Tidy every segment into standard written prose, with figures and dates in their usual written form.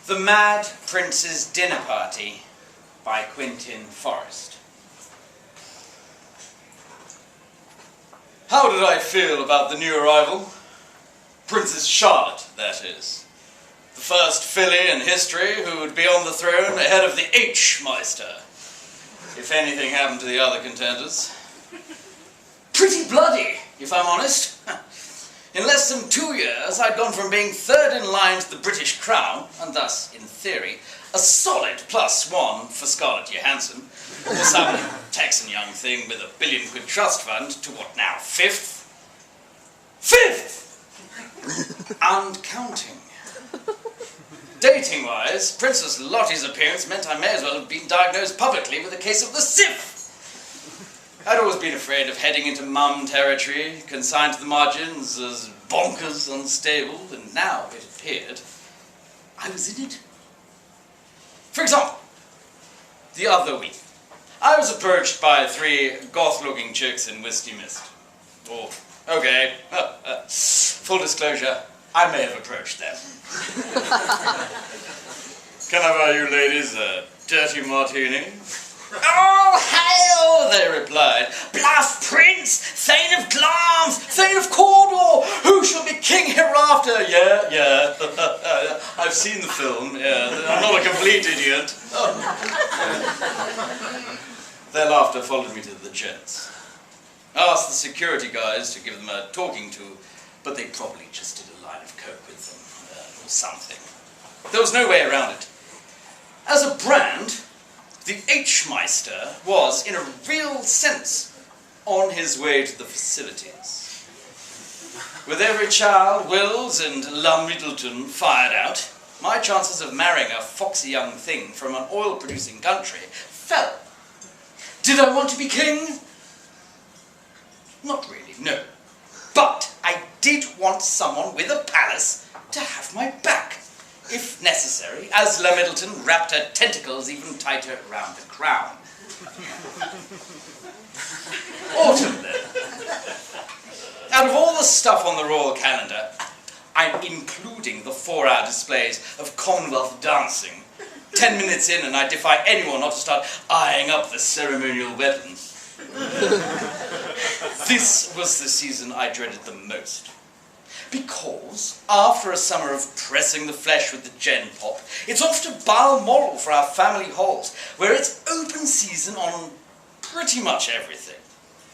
The Mad Prince's Dinner Party by Quintin Forrest. How did I feel about the new arrival? Princess Charlotte, that is. The first filly in history who would be on the throne ahead of the H-Meister, if anything happened to the other contenders. Pretty bloody, if I'm honest. In less than 2 years, I'd gone from being third in line to the British crown, and thus, in theory, a solid +1 for Scarlett Johansson, or some Texan young thing with a £1 billion trust fund, to what now, fifth? Fifth! And counting. Dating-wise, Princess Lottie's appearance meant I may as well have been diagnosed publicly with a case of the sip. I'd always been afraid of heading into mum territory, consigned to the margins as bonkers unstable, and now, it appeared, I was in it. For example, the other week, I was approached by 3 goth-looking chicks in Whisky Mist. Oh, okay, full disclosure, I may have approached them. Can I buy you ladies a dirty martini? Oh, hail, they replied. Bluff Prince, Thane of Glamis, Thane of Cawdor, who shall be king hereafter? Yeah. I've seen the film, yeah. I'm not a complete idiot. Their laughter followed me to the jets. I asked the security guys to give them a talking to, but they probably just did a line of coke with them, or something. There was no way around it. As a brand, the H-Meister was, in a real sense, on his way to the facilities. With every child, Wills and La Middleton fired out, my chances of marrying a foxy young thing from an oil-producing country fell. Did I want to be king? Not really, no. But I did want someone with a palace to have my back, if necessary, as La Middleton wrapped her tentacles even tighter around the crown. Autumn, then. Out of all the stuff on the royal calendar, I'm including the 4-hour displays of Commonwealth dancing. 10 minutes in and I defy anyone not to start eyeing up the ceremonial weapons. This was the season I dreaded the most. Because, after a summer of pressing the flesh with the gen pop, it's off to Balmoral for our family halls, where it's open season on pretty much everything.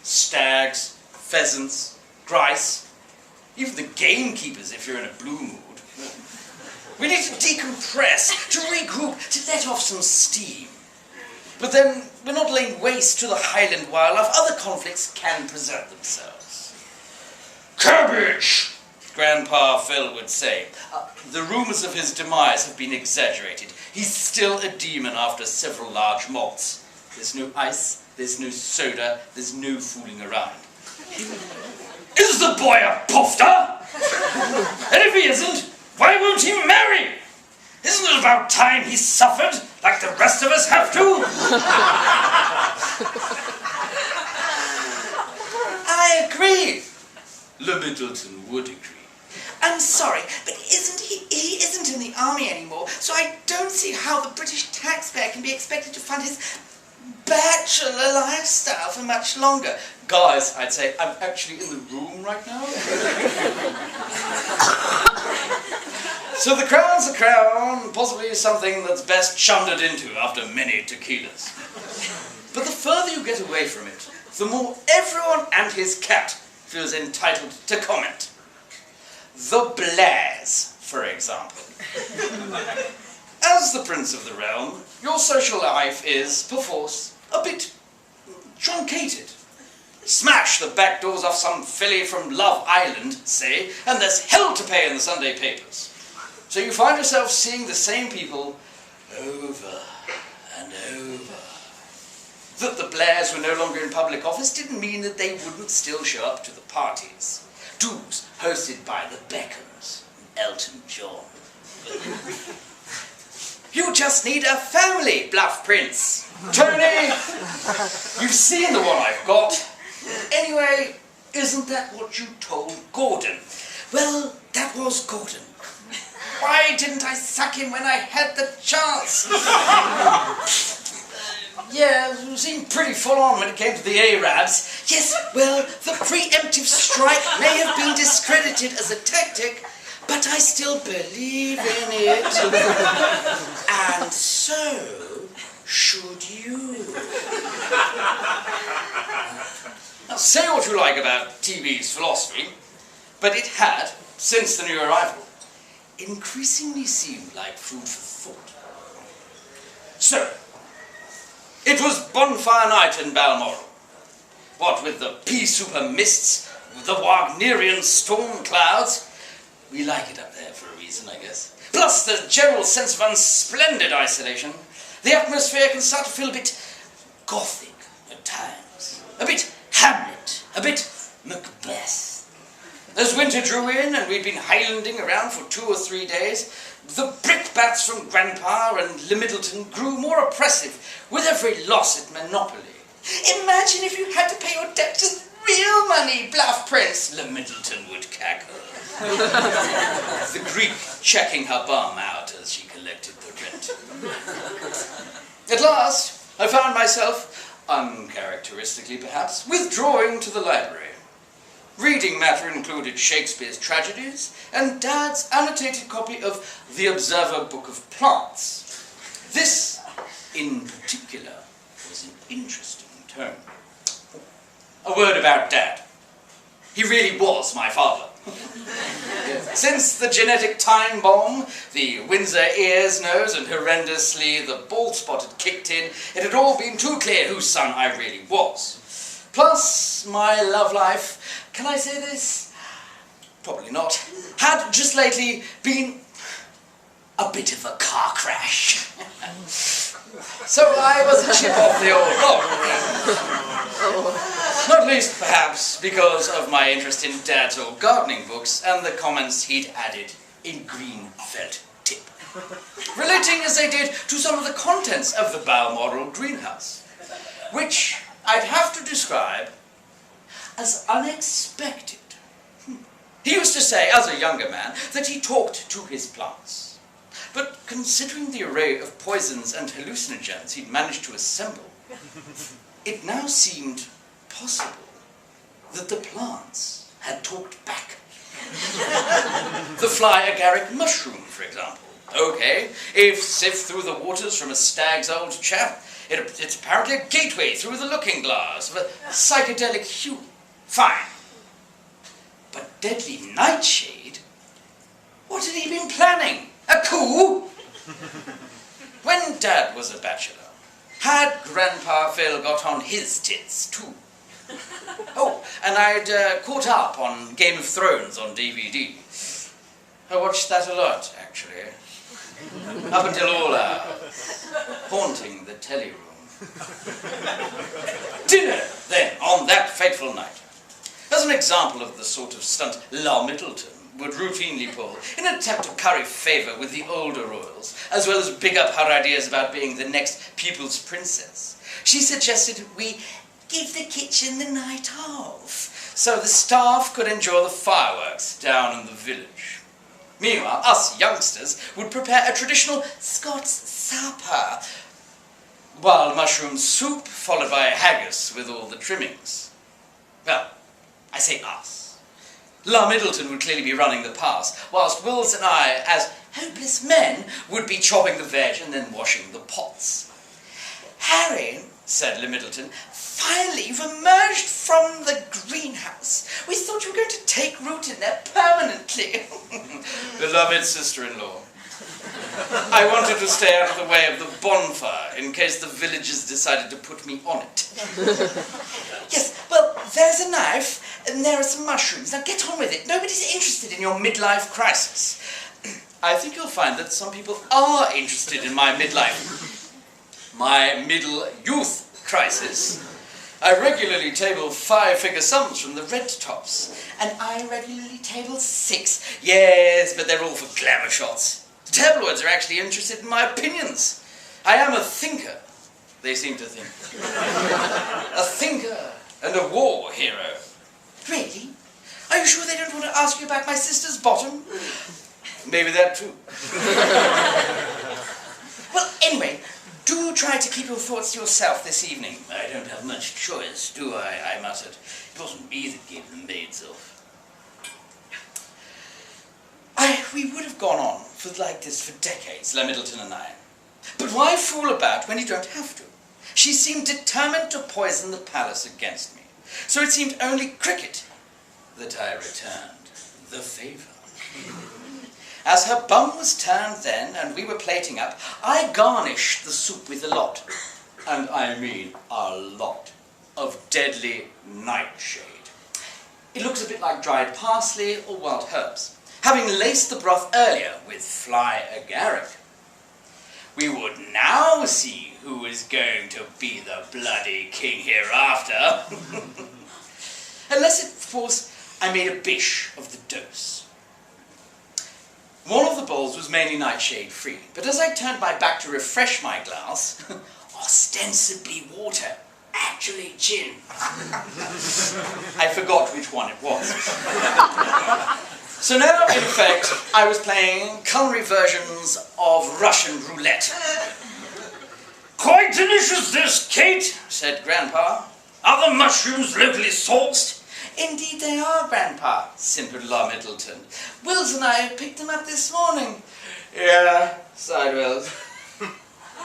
Stags, pheasants, grice, even the gamekeepers if you're in a blue mood. We need to decompress, to regroup, to let off some steam. But then, we're not laying waste to the Highland wildlife. Other conflicts can present themselves. Cabbage! Grandpa Phil would say. The rumours of his demise have been exaggerated. He's still a demon after several large malts. There's no ice, there's no soda, there's no fooling around. Is the boy a pofter? And if he isn't, why won't he marry? Isn't it about time he suffered, like the rest of us have to? I agree. La Middleton would agree. I'm sorry, but he isn't in the army anymore, so I don't see how the British taxpayer can be expected to fund his bachelor lifestyle for much longer. Guys, I'd say, I'm actually in the room right now. So the crown's a crown, possibly something that's best chundered into after many tequilas. But the further you get away from it, the more everyone and his cat feels entitled to comment. The Blairs, for example. As the Prince of the Realm, your social life is, perforce, a bit truncated. Smash the back doors off some filly from Love Island, say, and there's hell to pay in the Sunday papers. So you find yourself seeing the same people over and over. That the Blairs were no longer in public office didn't mean that they wouldn't still show up to the parties. Do's hosted by the Beckhams and Elton John. You just need a family, Bluff Prince. Tony, you've seen the one I've got. Anyway, isn't that what you told Gordon? Well, that was Gordon. Why didn't I suck him when I had the chance? Yeah, it seemed pretty full on when it came to the Arabs. Yes, well, the preemptive strike may have been discredited as a tactic, but I still believe in it. And so should you. Now, say what you like about TV's philosophy, but it had, since the new arrival, increasingly seemed like food for thought. So, it was bonfire night in Balmoral. What with the pea-souper mists, the Wagnerian storm clouds. We like it up there for a reason, I guess. Plus the general sense of unsplendid isolation. The atmosphere can start to feel a bit Gothic at times. A bit Hamlet. A bit Macbeth. As winter drew in and we'd been highlanding around for 2 or 3 days, the brickbats from Grandpa and Le Middleton grew more oppressive with every loss at Monopoly. Imagine if you had to pay your debts with real money, Bluff Prince, Le Middleton would cackle. The Greek checking her bum out as she collected the rent. At last, I found myself, uncharacteristically perhaps, withdrawing to the library. Reading matter included Shakespeare's tragedies and Dad's annotated copy of The Observer Book of Plants. This, in particular, was an interesting turn. A word about Dad. He really was my father. Since the genetic time bomb, the Windsor ears nose, and horrendously the bald spot had kicked in, it had all been too clear whose son I really was. Plus, my love life, can I say this? Probably not. Had just lately been a bit of a car crash. So I was a chip off the old block. Not least, perhaps, because of my interest in Dad's old gardening books and the comments he'd added in green felt tip, relating as they did to some of the contents of the Balmoral greenhouse, which I'd have to describe as unexpected. He used to say, as a younger man, that he talked to his plants. But considering the array of poisons and hallucinogens he'd managed to assemble, it now seemed possible that the plants had talked back. The fly agaric mushroom, for example. Okay, if sift through the waters from a stag's old chap, it's apparently a gateway through the looking glass of a psychedelic hue. Fine. But deadly nightshade? What had he been planning? A coup? When Dad was a bachelor, had Grandpa Phil got on his tits too? Oh, and I'd caught up on Game of Thrones on DVD. I watched that a lot, actually. Up until all hours. Haunting the telly room. Dinner, then, on that fateful night. As an example of the sort of stunt La Middleton would routinely pull in an attempt to curry favour with the older royals, as well as big up her ideas about being the next people's princess, she suggested we give the kitchen the night off, so the staff could enjoy the fireworks down in the village. Meanwhile, us youngsters would prepare a traditional Scots supper, wild mushroom soup followed by a haggis with all the trimmings. Well, I say us. La Middleton would clearly be running the pass, whilst Wills and I, as hopeless men, would be chopping the veg and then washing the pots. Harry, said Le Middleton, finally you've emerged from the greenhouse. We thought you were going to take root in there permanently. Beloved sister-in-law. I wanted to stay out of the way of the bonfire in case the villagers decided to put me on it. Yes, well, there's a knife and there are some mushrooms. Now get on with it. Nobody's interested in your midlife crisis. I think you'll find that some people are interested in my middle youth crisis. I regularly table 5-figure sums from the red tops, and I regularly table 6. Yes, but they're all for glamour shots. The tabloids are actually interested in my opinions. I am a thinker, they seem to think. A thinker and a war hero. Really? Are you sure they don't want to ask you about my sister's bottom? maybe that too. Well, anyway, do try to keep your thoughts to yourself this evening. I don't have much choice, do I muttered. It wasn't me that gave the maids off. We would have gone on like this for decades, La Middleton and I. But why fool about when you don't have to? She seemed determined to poison the palace against me. So it seemed only cricket that I returned the favour. As her bum was turned then, and we were plating up, I garnished the soup with a lot, and I mean a lot, of deadly nightshade. It looks a bit like dried parsley or wild herbs, having laced the broth earlier with fly agaric. We would now see who is going to be the bloody king hereafter. Unless, of course, I made a bish of the dose. One of the bowls was mainly nightshade-free, but as I turned my back to refresh my glass, ostensibly water, actually gin. I forgot which one it was. So now, in effect, I was playing culinary versions of Russian roulette. "Quite delicious this, Kate," said Grandpa. "Are the mushrooms locally sourced?" "Indeed they are, Grandpa," simpered La Middleton. "Wills and I picked them up this morning." "Yeah," sighed Wills.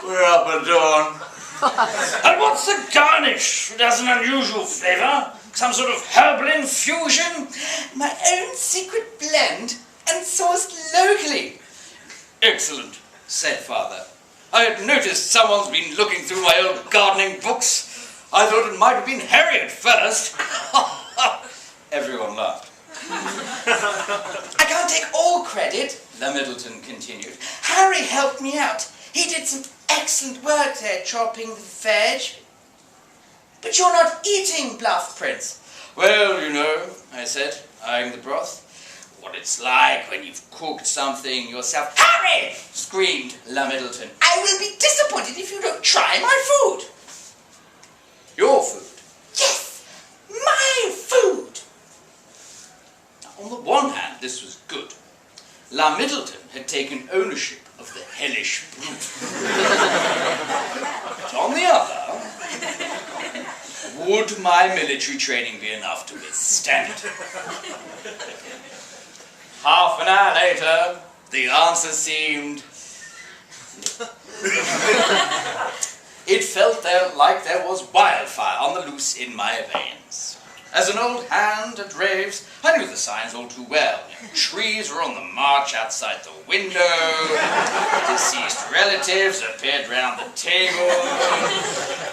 "We're up at dawn." "And what's the garnish? It has an unusual flavour. Some sort of herbal infusion?" "My own secret blend, and sourced locally." "Excellent," said Father. "I had noticed someone's been looking through my old gardening books. I thought it might have been Harry at first." Everyone laughed. "I can't take all credit," La Middleton continued. "Harry helped me out. He did some excellent work there, chopping the veg." "But you're not eating," bluffed Prince. "Well, you know," I said, eyeing the broth, "what it's like when you've cooked something yourself." "Harry!" screamed La Middleton. "I will be disappointed if you don't try my food." "Your food?" "Yes, my food." Now, on the one hand, this was good. La Middleton had taken ownership of the hellish brute. But on the other, would my military training be enough to withstand it? Half an hour later, the answer seemed... It felt like there was wildfire on the loose in my veins. As an old hand at raves, I knew the signs all too well. Trees were on the march outside the window. Deceased relatives appeared round the table.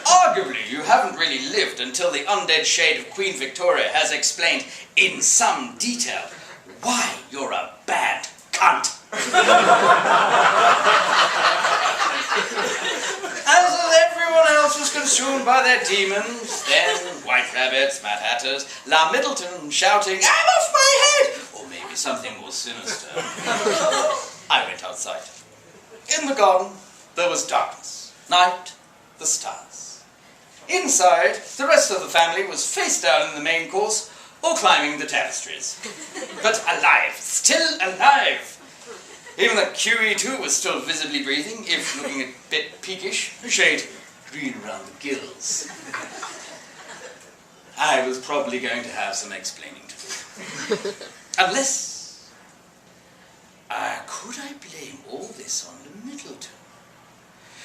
Arguably, you haven't really lived until the undead shade of Queen Victoria has explained in some detail why you're a bad cunt. As everyone else was consumed by their demons, then White Rabbits, Mad Hatters, La Middleton shouting, "I'm off my head!" or maybe something more sinister, I went outside. In the garden, there was darkness, night, the stars. Inside, the rest of the family was face down in the main course or climbing the tapestries. But alive, still alive. Even the QE2 was still visibly breathing, if looking a bit peakish, a shade green around the gills. I was probably going to have some explaining to do. Unless... could I blame all this on La Middleton?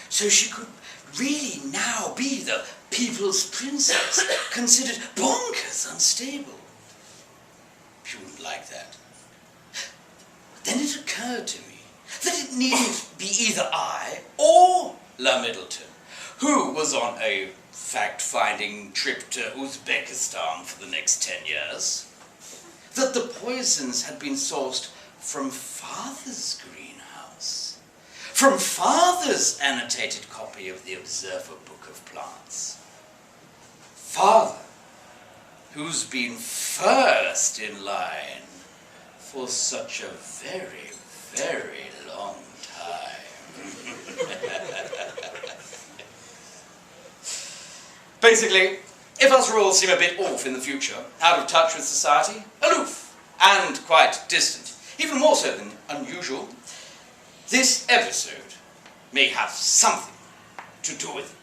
So she could really now be the people's princess, considered bonkers unstable. She wouldn't like that. Then it occurred to me that it needn't be either I or La Middleton, who was on a fact-finding trip to Uzbekistan for the next 10 years, that the poisons had been sourced from Father's greenhouse, from Father's annotated copy of the Observer Book of Plants. Father, who's been first in line for such a very, very long time. Basically, if us rules seem a bit off in the future, out of touch with society, aloof, and quite distant, even more so than unusual, this episode may have something to do with it.